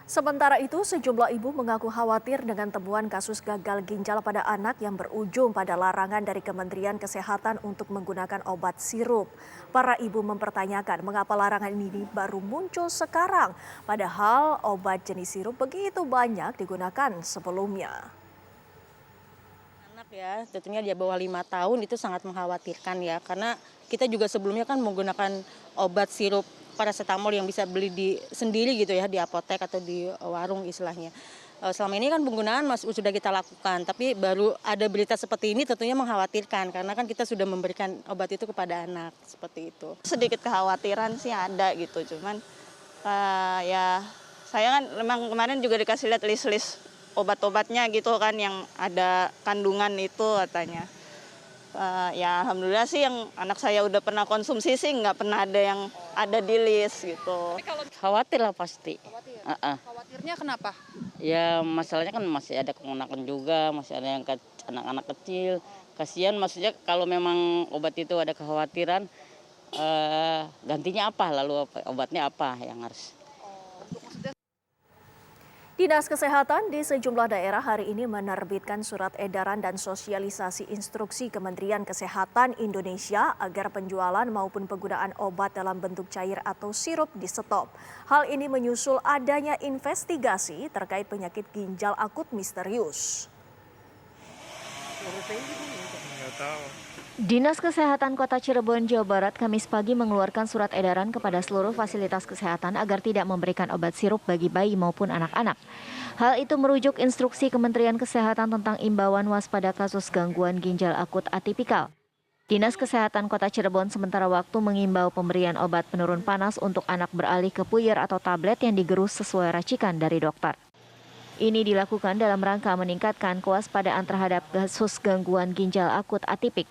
Sementara itu, sejumlah ibu mengaku khawatir dengan temuan kasus gagal ginjal pada anak yang berujung pada larangan dari Kementerian Kesehatan untuk menggunakan obat sirup. Para ibu mempertanyakan mengapa larangan ini baru muncul sekarang, padahal obat jenis sirup begitu banyak digunakan sebelumnya. Anak ya, tentunya dia bawah 5 tahun itu sangat mengkhawatirkan ya, karena kita juga sebelumnya kan menggunakan obat sirup paracetamol yang bisa beli sendiri gitu ya di apotek atau di warung istilahnya. Selama ini kan penggunaan sudah kita lakukan, tapi baru ada berita seperti ini tentunya mengkhawatirkan karena kan kita sudah memberikan obat itu kepada anak seperti itu. Sedikit kekhawatiran sih ada gitu, cuman ya saya kan memang kemarin juga dikasih lihat list-list obat-obatnya gitu kan yang ada kandungan itu katanya. Ya alhamdulillah sih yang anak saya udah pernah konsumsi sih nggak pernah ada yang ada di list gitu. Khawatir lah pasti. Khawatirnya kenapa? Ya masalahnya kan masih ada keponakan juga, masih ada yang anak-anak kecil. Kasihan maksudnya kalau memang obat itu ada kekhawatiran, gantinya apa lalu obatnya apa yang harus. Dinas Kesehatan di sejumlah daerah hari ini menerbitkan surat edaran dan sosialisasi instruksi Kementerian Kesehatan Indonesia agar penjualan maupun penggunaan obat dalam bentuk cair atau sirup di-stop. Hal ini menyusul adanya investigasi terkait penyakit ginjal akut misterius. Dinas Kesehatan Kota Cirebon, Jawa Barat, Kamis pagi mengeluarkan surat edaran kepada seluruh fasilitas kesehatan agar tidak memberikan obat sirup bagi bayi maupun anak-anak. Hal itu merujuk instruksi Kementerian Kesehatan tentang imbauan waspada kasus gangguan ginjal akut atipikal. Dinas Kesehatan Kota Cirebon sementara waktu mengimbau pemberian obat penurun panas untuk anak beralih ke puyer atau tablet yang digerus sesuai racikan dari dokter. Ini dilakukan dalam rangka meningkatkan kewaspadaan terhadap kasus gangguan ginjal akut atipik.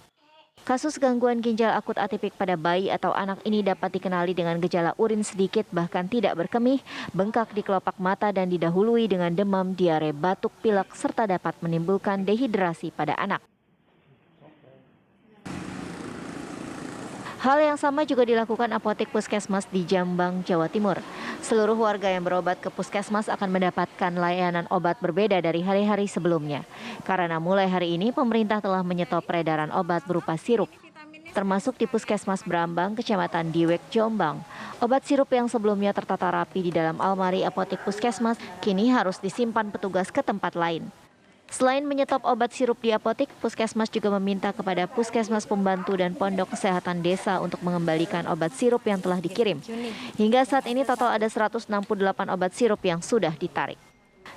Kasus gangguan ginjal akut atipik pada bayi atau anak ini dapat dikenali dengan gejala urin sedikit bahkan tidak berkemih, bengkak di kelopak mata dan didahului dengan demam, diare, batuk, pilek, serta dapat menimbulkan dehidrasi pada anak. Hal yang sama juga dilakukan apotek puskesmas di Jombang, Jawa Timur. Seluruh warga yang berobat ke puskesmas akan mendapatkan layanan obat berbeda dari hari-hari sebelumnya. Karena mulai hari ini pemerintah telah menyetop peredaran obat berupa sirup. Termasuk di Puskesmas Brambang, Kecamatan Diwek, Jombang. Obat sirup yang sebelumnya tertata rapi di dalam almari apotek puskesmas kini harus disimpan petugas ke tempat lain. Selain menyetop obat sirup di apotek, puskesmas juga meminta kepada puskesmas pembantu dan pondok kesehatan desa untuk mengembalikan obat sirup yang telah dikirim. Hingga saat ini total ada 168 obat sirup yang sudah ditarik.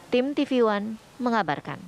Tim TV One mengabarkan.